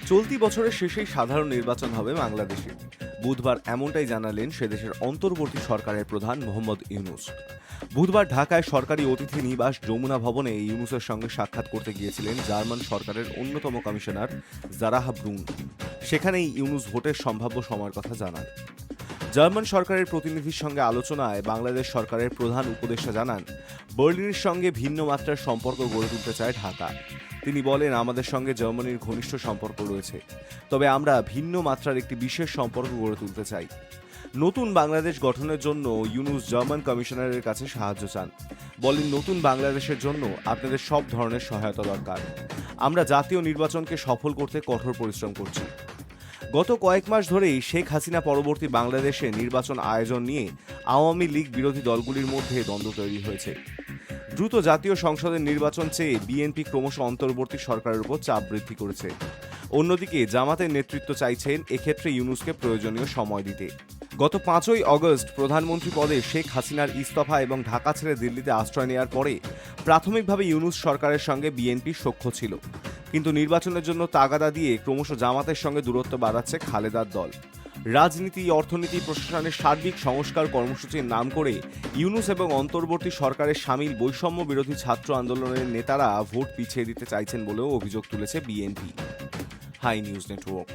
চলতি বছরের শেষেই সাধারণ নির্বাচন হবে বাংলাদেশে। বুধবার এমনটাই জানালেন সেদেশের অন্তর্বর্তী সরকারের প্রধান মোহাম্মদ ইউনূস। বুধবার ঢাকায় সরকারি অতিথি নিবাস যমুনা ভবনে ইউনূসের সঙ্গে সাক্ষাৎ করতে গিয়েছিলেন জার্মান সরকারের অন্যতম কমিশনার জারাহ ব্রুন। সেখানেই ইউনূস ভোটের সম্ভাব্য সময়ের কথা জানান। জার্মান সরকারের প্রতিনিধির সঙ্গে আলোচনায় বাংলাদেশ সরকারের প্রধান উপদেষ্টা জানান, বার্লিনের সঙ্গে ভিন্ন মাত্রার সম্পর্ক গড়ে তুলতে চায় ঢাকা। তিনি বলেন, আমাদের সঙ্গে জার্মানির ঘনিষ্ঠ সম্পর্ক রয়েছে, তবে আমরা ভিন্ন মাত্রার একটি বিশেষ সম্পর্ক গড়ে তুলতে চাই। নতুন বাংলাদেশ গঠনের জন্য ইউনূস জার্মান কমিশনারের কাছে সাহায্য চান। বলেন, নতুন বাংলাদেশের জন্য আপনাদের সব ধরনের সহায়তা দরকার। আমরা জাতীয় নির্বাচনকে সফল করতে কঠোর পরিশ্রম করছি। গত কয়েক মাস ধরেই শেখ হাসিনা পরবর্তী বাংলাদেশে নির্বাচন আয়োজন নিয়ে আওয়ামী লীগ বিরোধী দলগুলির মধ্যে দ্বন্দ্ব তৈরি হয়েছে। দ্রুত জাতীয় সংসদের নির্বাচন চেয়ে বিএনপি ক্রমশ অন্তর্বর্তী সরকারের উপর চাপ বৃদ্ধি করেছে। অন্যদিকে জামাতের নেতৃত্ব চাইছেন এক্ষেত্রে ইউনূসকে প্রয়োজনীয় সময় দিতে। গত 5ই অগস্ট প্রধানমন্ত্রী পদে শেখ হাসিনার ইস্তফা এবং ঢাকা ছেড়ে দিল্লিতে আশ্রয় নেওয়ার পরে প্রাথমিকভাবে ইউনূস সরকারের সঙ্গে বিএনপির সখ্য ছিল, কিন্তু নির্বাচনের জন্য তাগাদা দিয়ে ক্রমশ জামাতের সঙ্গে দূরত্ব বাড়াচ্ছে খালেদার দল। রাজনীতি, অর্থনীতি, প্রশাসনের সার্বিক সংস্কার কর্মসূচির নাম করে ইউনূস এবং অন্তর্বর্তী সরকারের সামিল বৈষম্য বিরোধী ছাত্র আন্দোলনের নেতারা ভোট পিছিয়ে দিতে চাইছেন বলেও অভিযোগ তুলেছে বিএনপি। High news network.